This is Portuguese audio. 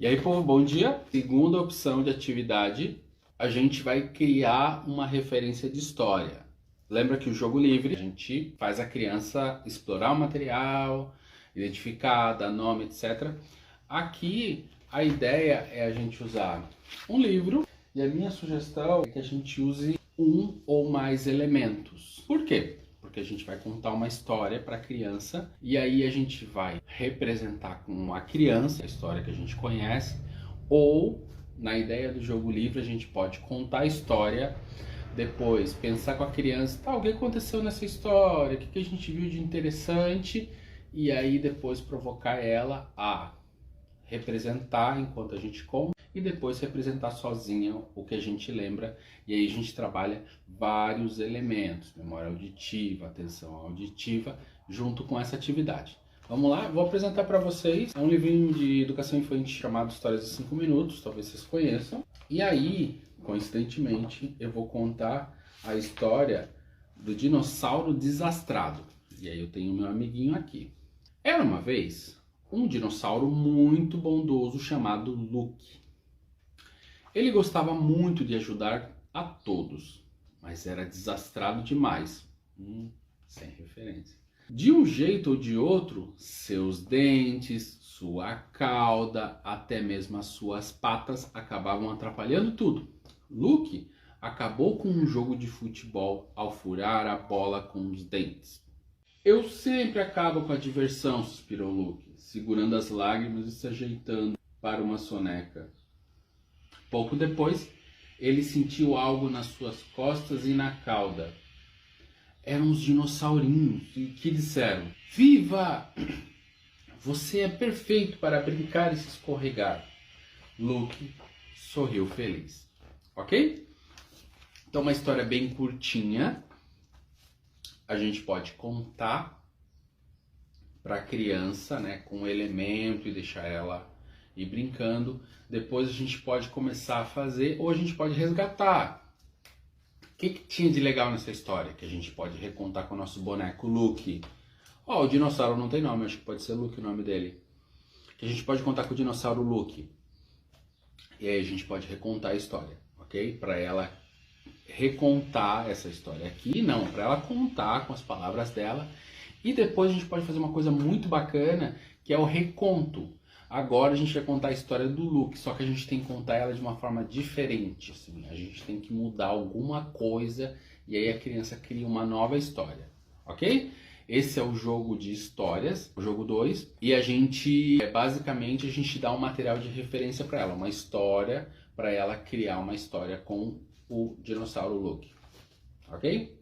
E aí, povo, bom dia. Segunda opção de atividade, a gente vai criar uma referência de história. Lembra que o jogo livre, a gente faz a criança explorar o material, identificar, dar nome, etc. Aqui, a ideia é a gente usar um livro e a minha sugestão é que a gente use um ou mais elementos. Por quê? Porque a gente vai contar uma história para a criança e aí a gente vai representar com a criança a história que a gente conhece, ou na ideia do jogo livre a gente pode contar a história, depois pensar com a criança, tá, o que aconteceu nessa história, o que a gente viu de interessante, e aí depois provocar ela a representar enquanto a gente conta e depois representar sozinha o que a gente lembra, e aí a gente trabalha vários elementos, memória auditiva, atenção auditiva, junto com essa atividade. Vamos lá, vou apresentar para vocês, é um livrinho de educação infantil chamado Histórias de 5 Minutos, talvez vocês conheçam, e aí, coincidentemente, eu vou contar a história do dinossauro desastrado, e aí eu tenho meu amiguinho aqui. Era uma vez um dinossauro muito bondoso chamado Luke. Ele gostava muito de ajudar a todos, mas era desastrado demais. Sem referência. De um jeito ou de outro, seus dentes, sua cauda, até mesmo as suas patas acabavam atrapalhando tudo. Luke acabou com um jogo de futebol ao furar a bola com os dentes. Eu sempre acabo com a diversão, suspirou Luke, segurando as lágrimas e se ajeitando para uma soneca. Pouco depois, ele sentiu algo nas suas costas e na cauda. Eram os dinossaurinhos que disseram: "Viva! Você é perfeito para brincar e se escorregar." Luke sorriu feliz. Ok? Então, uma história bem curtinha. A gente pode contar para a criança, né, com um elemento e deixar ela ir brincando. Depois a gente pode começar a fazer, ou a gente pode resgatar. O que tinha de legal nessa história que a gente pode recontar com o nosso boneco Luke? O dinossauro não tem nome, acho que pode ser Luke o nome dele. Que a gente pode contar com o dinossauro Luke. E aí a gente pode recontar a história, ok? Para ela recontar essa história aqui, não, para ela contar com as palavras dela. E depois a gente pode fazer uma coisa muito bacana, que é o reconto. Agora a gente vai contar a história do Luke, só que a gente tem que contar ela de uma forma diferente, assim. A gente tem que mudar alguma coisa e aí a criança cria uma nova história, ok? Esse é o jogo de histórias, o jogo 2, e a gente, basicamente, a gente dá um material de referência para ela, uma história, para ela criar uma história com o dinossauro Luke, ok?